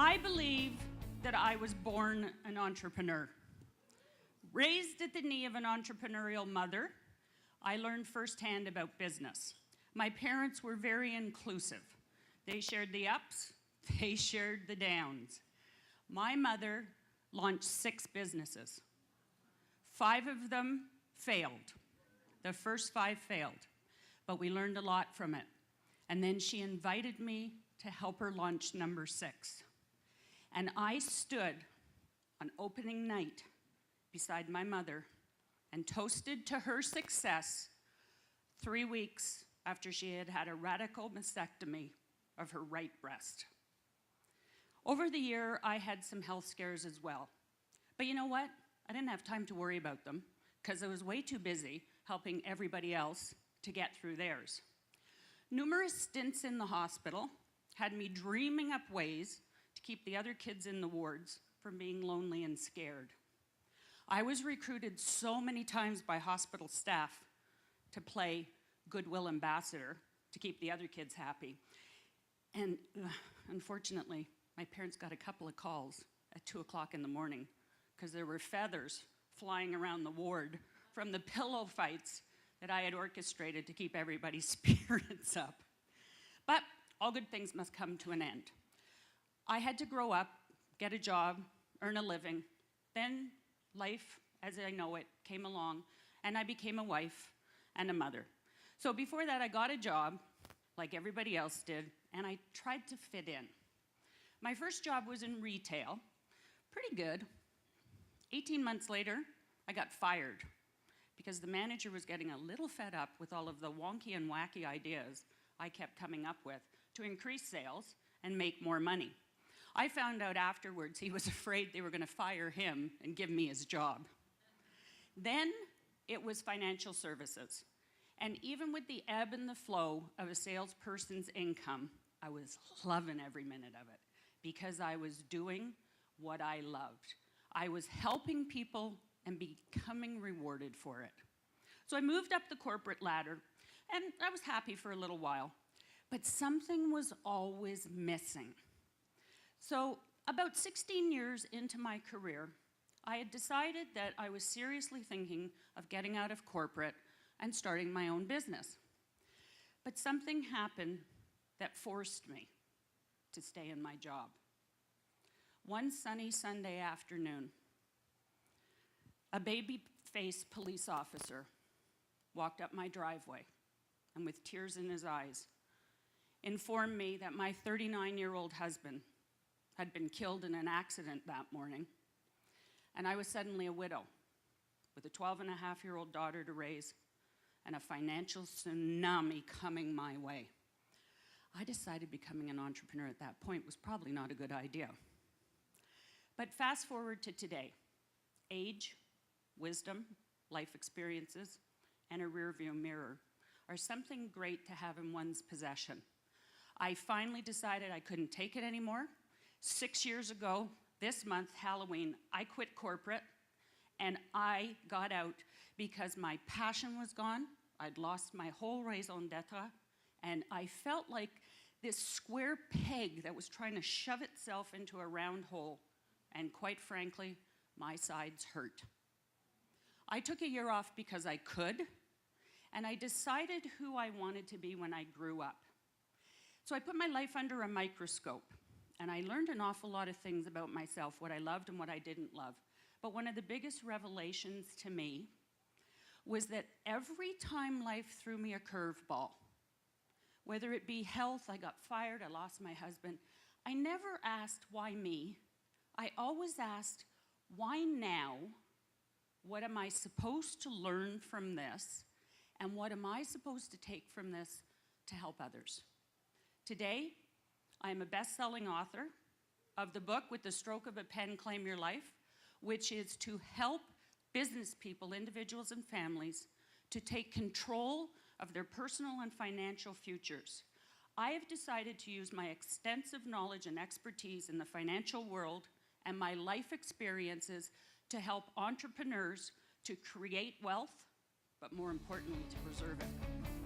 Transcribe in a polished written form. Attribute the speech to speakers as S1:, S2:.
S1: I believe that I was born an entrepreneur. Raised at the knee of an entrepreneurial mother, I learned firsthand about business. My parents were very inclusive. They shared the ups, they shared the downs. My mother launched 6 businesses. 5 of them failed. The first 5 failed, but we learned a lot from it. And then she invited me to help her launch number 6. And I stood on opening night beside my mother and toasted to her success 3 weeks after she had had a radical mastectomy of her right breast. Over the year, I had some health scares as well. But you know what? I didn't have time to worry about them because I was way too busy helping everybody else to get through theirs. Numerous stints in the hospital had me dreaming up ways to keep the other kids in the wards from being lonely and scared. I was recruited so many times by hospital staff to play goodwill ambassador to keep the other kids happy. And unfortunately, my parents got a couple of calls at 2 o'clock in the morning because there were feathers flying around the ward from the pillow fights that I had orchestrated to keep everybody's spirits up. But all good things must come to an end. I had to grow up, get a job, earn a living. Then life, as I know it, came along, and I became a wife and a mother. So before that, I got a job, like everybody else did, and I tried to fit in. My first job was in retail, pretty good. 18 months later, I got fired because the manager was getting a little fed up with all of the wonky and wacky ideas I kept coming up with to increase sales and make more money. I found out afterwards he was afraid they were going to fire him and give me his job. Then it was financial services. And even with the ebb and the flow of a salesperson's income, I was loving every minute of it because I was doing what I loved. I was helping people and becoming rewarded for it. So I moved up the corporate ladder, and I was happy for a little while. But something was always missing. So about 16 years into my career, I had decided that I was seriously thinking of getting out of corporate and starting my own business. But something happened that forced me to stay in my job. One sunny Sunday afternoon, a baby-faced police officer walked up my driveway and with tears in his eyes informed me that my 39-year-old husband had been killed in an accident that morning, and I was suddenly a widow with a 12-and-a-half-year-old daughter to raise and a financial tsunami coming my way. I decided becoming an entrepreneur at that point was probably not a good idea. But fast forward to today. Age, wisdom, life experiences, and a rearview mirror are something great to have in one's possession. I finally decided I couldn't take it anymore. 6 years ago, this month, Halloween, I quit corporate and I got out because my passion was gone. I'd lost my whole raison d'etre, and I felt like this square peg that was trying to shove itself into a round hole, and quite frankly, my sides hurt. I took a year off because I could, and I decided who I wanted to be when I grew up. So I put my life under a microscope, and I learned an awful lot of things about myself, what I loved and what I didn't love. But one of the biggest revelations to me was that every time life threw me a curveball, whether it be health, I got fired, I lost my husband, I never asked why me. I always asked, why now? What am I supposed to learn from this? And what am I supposed to take from this to help others? Today, I am a best-selling author of the book With the Stroke of a Pen, Claim Your Life, which is to help business people, individuals and families, to take control of their personal and financial futures. I have decided to use my extensive knowledge and expertise in the financial world and my life experiences to help entrepreneurs to create wealth, but more importantly, to preserve it.